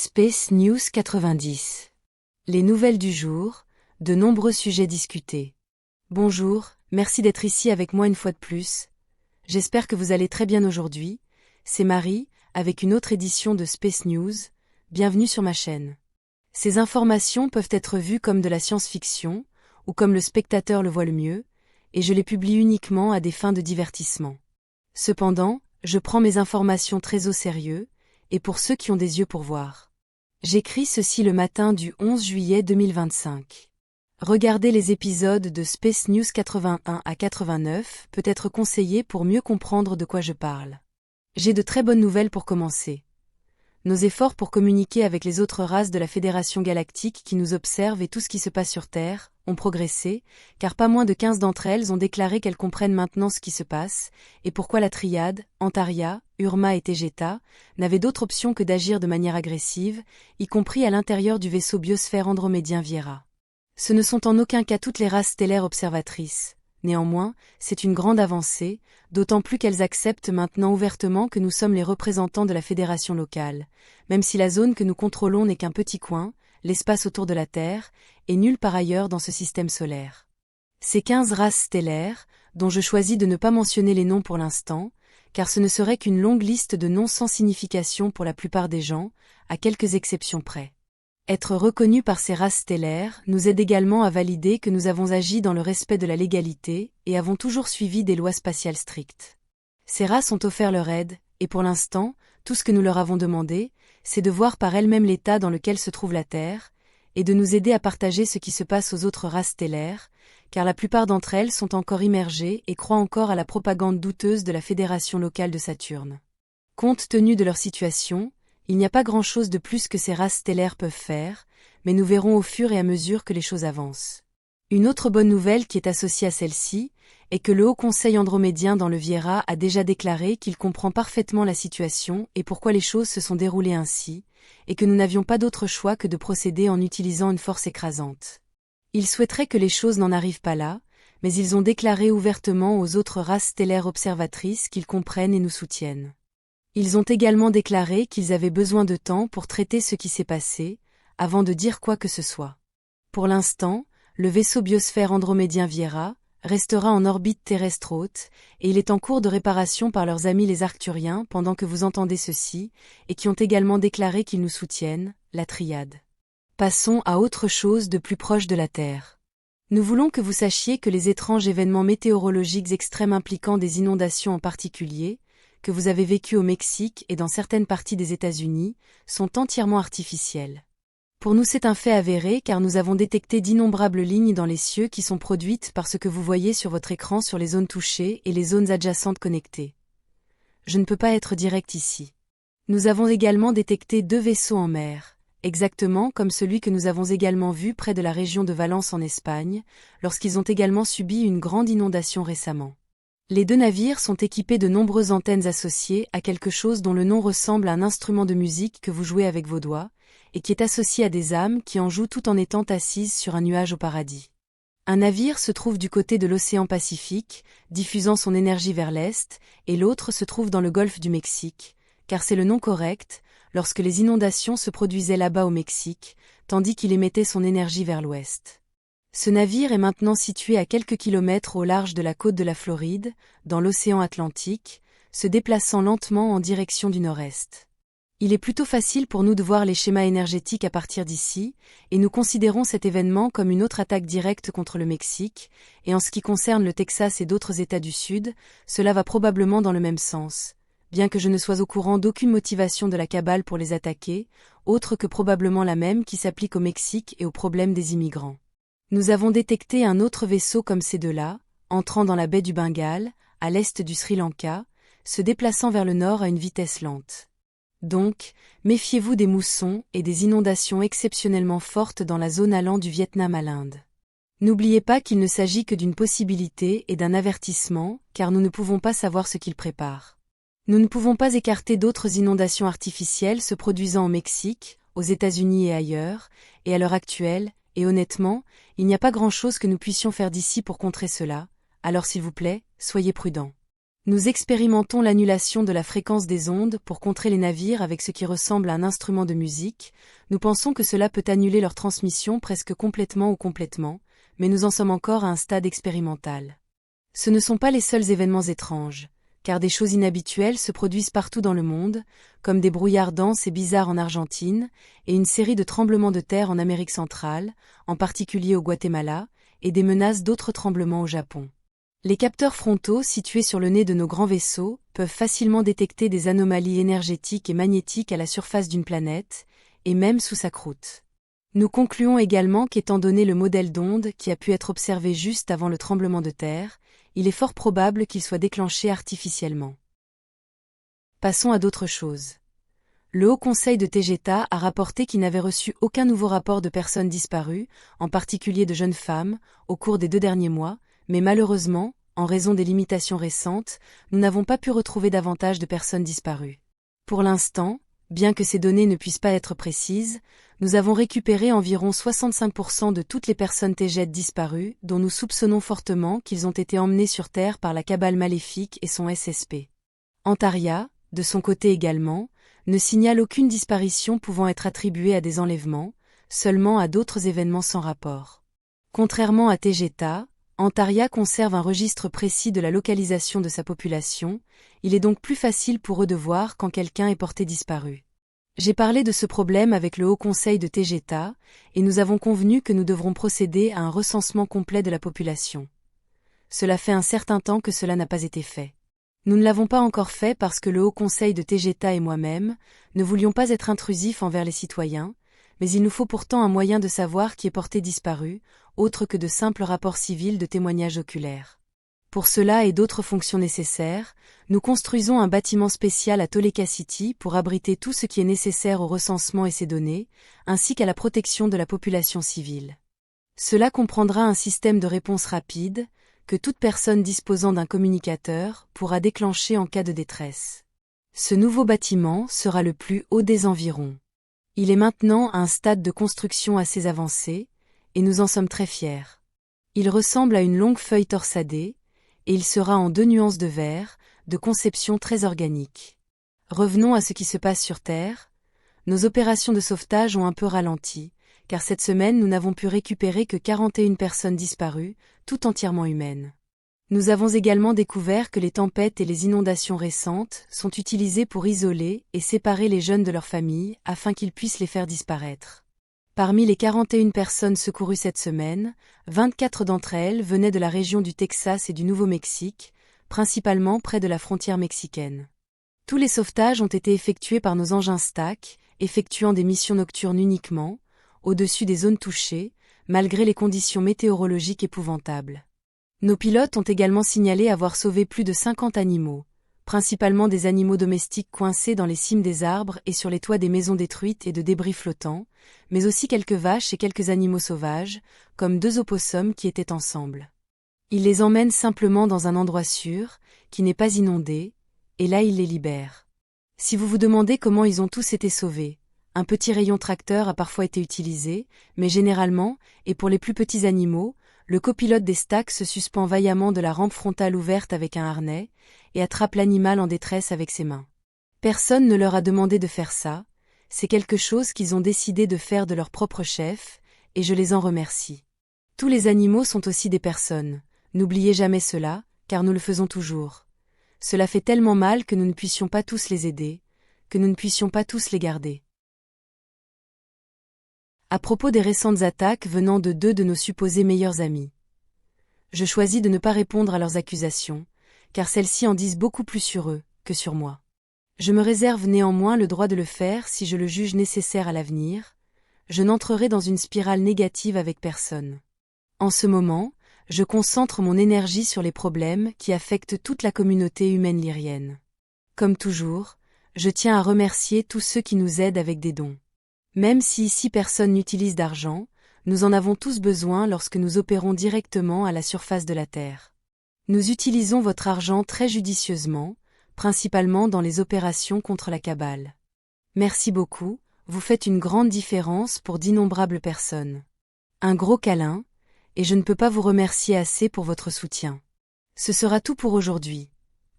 Space News 90. Les nouvelles du jour, de nombreux sujets discutés. Bonjour, merci d'être ici avec moi une fois de plus. J'espère que vous allez très bien aujourd'hui. C'est Marie, avec une autre édition de Space News. Bienvenue sur ma chaîne. Ces informations peuvent être vues comme de la science-fiction, ou comme le spectateur le voit le mieux, et je les publie uniquement à des fins de divertissement. Cependant, je prends mes informations très au sérieux, et pour ceux qui ont des yeux pour voir. J'écris ceci le matin du 11 juillet 2025. Regarder les épisodes de Space News 81 à 89 peut être conseillé pour mieux comprendre de quoi je parle. J'ai de très bonnes nouvelles pour commencer. Nos efforts pour communiquer avec les autres races de la Fédération Galactique qui nous observent et tout ce qui se passe sur Terre ont progressé, car pas moins de 15 d'entre elles ont déclaré qu'elles comprennent maintenant ce qui se passe, et pourquoi la Triade, Antaria, Urma et Tegeta, n'avaient d'autre option que d'agir de manière agressive, y compris à l'intérieur du vaisseau biosphère andromédien Viera. Ce ne sont en aucun cas toutes les races stellaires observatrices. Néanmoins, c'est une grande avancée, d'autant plus qu'elles acceptent maintenant ouvertement que nous sommes les représentants de la fédération locale, même si la zone que nous contrôlons n'est qu'un petit coin, l'espace autour de la Terre, et nulle part ailleurs dans ce système solaire. Ces 15 races stellaires, dont je choisis de ne pas mentionner les noms pour l'instant, car ce ne serait qu'une longue liste de noms sans signification pour la plupart des gens, à quelques exceptions près. Être reconnus par ces races stellaires nous aide également à valider que nous avons agi dans le respect de la légalité et avons toujours suivi des lois spatiales strictes. Ces races ont offert leur aide, et pour l'instant, tout ce que nous leur avons demandé, c'est de voir par elles-mêmes l'état dans lequel se trouve la Terre, et de nous aider à partager ce qui se passe aux autres races stellaires, car la plupart d'entre elles sont encore immergées et croient encore à la propagande douteuse de la Fédération locale de Saturne. Compte tenu de leur situation, il n'y a pas grand-chose de plus que ces races stellaires peuvent faire, mais nous verrons au fur et à mesure que les choses avancent. Une autre bonne nouvelle qui est associée à celle-ci est que le Haut Conseil andromédien dans le Viera a déjà déclaré qu'il comprend parfaitement la situation et pourquoi les choses se sont déroulées ainsi, et que nous n'avions pas d'autre choix que de procéder en utilisant une force écrasante. Ils souhaiteraient que les choses n'en arrivent pas là, mais ils ont déclaré ouvertement aux autres races stellaires observatrices qu'ils comprennent et nous soutiennent. Ils ont également déclaré qu'ils avaient besoin de temps pour traiter ce qui s'est passé, avant de dire quoi que ce soit. Pour l'instant, le vaisseau biosphère andromédien Viera restera en orbite terrestre haute, et il est en cours de réparation par leurs amis les Arcturiens pendant que vous entendez ceci, et qui ont également déclaré qu'ils nous soutiennent, la Triade. Passons à autre chose de plus proche de la Terre. Nous voulons que vous sachiez que les étranges événements météorologiques extrêmes impliquant des inondations en particulier, que vous avez vécu au Mexique et dans certaines parties des États-Unis, sont entièrement artificiels. Pour nous c'est un fait avéré car nous avons détecté d'innombrables lignes dans les cieux qui sont produites par ce que vous voyez sur votre écran sur les zones touchées et les zones adjacentes connectées. Je ne peux pas être direct ici. Nous avons également détecté 2 vaisseaux en mer, exactement comme celui que nous avons également vu près de la région de Valence en Espagne, lorsqu'ils ont également subi une grande inondation récemment. Les 2 navires sont équipés de nombreuses antennes associées à quelque chose dont le nom ressemble à un instrument de musique que vous jouez avec vos doigts, et qui est associé à des âmes qui en jouent tout en étant assises sur un nuage au paradis. Un navire se trouve du côté de l'océan Pacifique, diffusant son énergie vers l'est, et l'autre se trouve dans le golfe du Mexique, car c'est le nom correct, lorsque les inondations se produisaient là-bas au Mexique, tandis qu'il émettait son énergie vers l'ouest. Ce navire est maintenant situé à quelques kilomètres au large de la côte de la Floride, dans l'océan Atlantique, se déplaçant lentement en direction du nord-est. Il est plutôt facile pour nous de voir les schémas énergétiques à partir d'ici, et nous considérons cet événement comme une autre attaque directe contre le Mexique, et en ce qui concerne le Texas et d'autres États du Sud, cela va probablement dans le même sens, bien que je ne sois au courant d'aucune motivation de la cabale pour les attaquer, autre que probablement la même qui s'applique au Mexique et au problème des immigrants. Nous avons détecté un autre vaisseau comme ces 2-là, entrant dans la baie du Bengale, à l'est du Sri Lanka, se déplaçant vers le nord à une vitesse lente. Donc, méfiez-vous des moussons et des inondations exceptionnellement fortes dans la zone allant du Vietnam à l'Inde. N'oubliez pas qu'il ne s'agit que d'une possibilité et d'un avertissement, car nous ne pouvons pas savoir ce qu'ils préparent. Nous ne pouvons pas écarter d'autres inondations artificielles se produisant au Mexique, aux États-Unis et ailleurs, et à l'heure actuelle, et honnêtement, il n'y a pas grand-chose que nous puissions faire d'ici pour contrer cela, alors s'il vous plaît, soyez prudents. Nous expérimentons l'annulation de la fréquence des ondes pour contrer les navires avec ce qui ressemble à un instrument de musique. Nous pensons que cela peut annuler leur transmission presque complètement ou complètement, mais nous en sommes encore à un stade expérimental. Ce ne sont pas les seuls événements étranges, car des choses inhabituelles se produisent partout dans le monde, comme des brouillards denses et bizarres en Argentine, et une série de tremblements de terre en Amérique centrale, en particulier au Guatemala, et des menaces d'autres tremblements au Japon. Les capteurs frontaux situés sur le nez de nos grands vaisseaux peuvent facilement détecter des anomalies énergétiques et magnétiques à la surface d'une planète, et même sous sa croûte. Nous concluons également qu'étant donné le modèle d'onde qui a pu être observé juste avant le tremblement de terre, il est fort probable qu'il soit déclenché artificiellement. Passons à d'autres choses. Le Haut Conseil de Tegeta a rapporté qu'il n'avait reçu aucun nouveau rapport de personnes disparues, en particulier de jeunes femmes, au cours des 2 derniers mois, mais malheureusement, en raison des limitations récentes, nous n'avons pas pu retrouver davantage de personnes disparues. Pour l'instant, bien que ces données ne puissent pas être précises, nous avons récupéré environ 65% de toutes les personnes Tejet disparues, dont nous soupçonnons fortement qu'ils ont été emmenés sur Terre par la cabale maléfique et son SSP. Antaria, de son côté également, ne signale aucune disparition pouvant être attribuée à des enlèvements, seulement à d'autres événements sans rapport. Contrairement à Tegeta, Antaria conserve un registre précis de la localisation de sa population, il est donc plus facile pour eux de voir quand quelqu'un est porté disparu. J'ai parlé de ce problème avec le Haut Conseil de Tegeta, et nous avons convenu que nous devrons procéder à un recensement complet de la population. Cela fait un certain temps que cela n'a pas été fait. Nous ne l'avons pas encore fait parce que le Haut Conseil de Tegeta et moi-même ne voulions pas être intrusifs envers les citoyens, mais il nous faut pourtant un moyen de savoir qui est porté disparu, autre que de simples rapports civils de témoignages oculaires. Pour cela et d'autres fonctions nécessaires, nous construisons un bâtiment spécial à Toleka City pour abriter tout ce qui est nécessaire au recensement et ses données, ainsi qu'à la protection de la population civile. Cela comprendra un système de réponse rapide, que toute personne disposant d'un communicateur pourra déclencher en cas de détresse. Ce nouveau bâtiment sera le plus haut des environs. Il est maintenant à un stade de construction assez avancé, et nous en sommes très fiers. Il ressemble à une longue feuille torsadée, et il sera en 2 nuances de vert, de conception très organique. Revenons à ce qui se passe sur Terre. Nos opérations de sauvetage ont un peu ralenti, car cette semaine nous n'avons pu récupérer que 41 personnes disparues, toutes entièrement humaines. Nous avons également découvert que les tempêtes et les inondations récentes sont utilisées pour isoler et séparer les jeunes de leurs familles afin qu'ils puissent les faire disparaître. Parmi les 41 personnes secourues cette semaine, 24 d'entre elles venaient de la région du Texas et du Nouveau-Mexique, principalement près de la frontière mexicaine. Tous les sauvetages ont été effectués par nos engins STAC, effectuant des missions nocturnes uniquement, au-dessus des zones touchées, malgré les conditions météorologiques épouvantables. Nos pilotes ont également signalé avoir sauvé plus de 50 animaux, principalement des animaux domestiques coincés dans les cimes des arbres et sur les toits des maisons détruites et de débris flottants, mais aussi quelques vaches et quelques animaux sauvages, comme 2 opossums qui étaient ensemble. Ils les emmènent simplement dans un endroit sûr, qui n'est pas inondé, et là ils les libèrent. Si vous vous demandez comment ils ont tous été sauvés, un petit rayon tracteur a parfois été utilisé, mais généralement, et pour les plus petits animaux, le copilote des stacks se suspend vaillamment de la rampe frontale ouverte avec un harnais, et attrape l'animal en détresse avec ses mains. Personne ne leur a demandé de faire ça, c'est quelque chose qu'ils ont décidé de faire de leur propre chef, et je les en remercie. Tous les animaux sont aussi des personnes, n'oubliez jamais cela, car nous le faisons toujours. Cela fait tellement mal que nous ne puissions pas tous les aider, que nous ne puissions pas tous les garder. À propos des récentes attaques venant de 2 de nos supposés meilleurs amis. Je choisis de ne pas répondre à leurs accusations, car celles-ci en disent beaucoup plus sur eux que sur moi. Je me réserve néanmoins le droit de le faire si je le juge nécessaire à l'avenir. Je n'entrerai dans une spirale négative avec personne. En ce moment, je concentre mon énergie sur les problèmes qui affectent toute la communauté humaine lyrienne. Comme toujours, je tiens à remercier tous ceux qui nous aident avec des dons. Même si ici personne n'utilise d'argent, nous en avons tous besoin lorsque nous opérons directement à la surface de la Terre. Nous utilisons votre argent très judicieusement, principalement dans les opérations contre la cabale. Merci beaucoup, vous faites une grande différence pour d'innombrables personnes. Un gros câlin, et je ne peux pas vous remercier assez pour votre soutien. Ce sera tout pour aujourd'hui.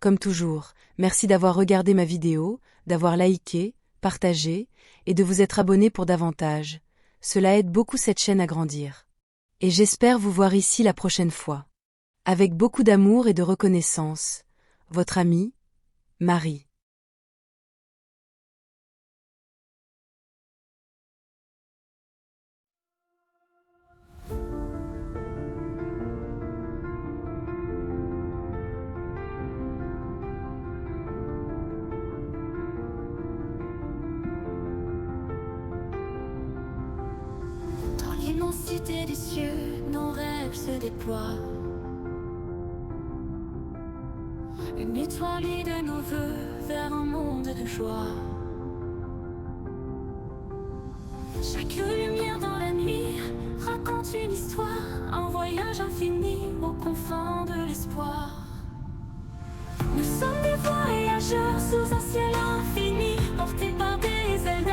Comme toujours, merci d'avoir regardé ma vidéo, d'avoir liké, partagé, et de vous être abonné pour davantage. Cela aide beaucoup cette chaîne à grandir. Et j'espère vous voir ici la prochaine fois. Avec beaucoup d'amour et de reconnaissance, votre amie, Marie. Dans l'immensité des cieux, nos rêves se déploient. Une étoile de nos voeux vers un monde de joie. Chaque lumière dans la nuit raconte une histoire, un voyage infini aux confins de l'espoir. Nous sommes des voyageurs sous un ciel infini, portés par des ailes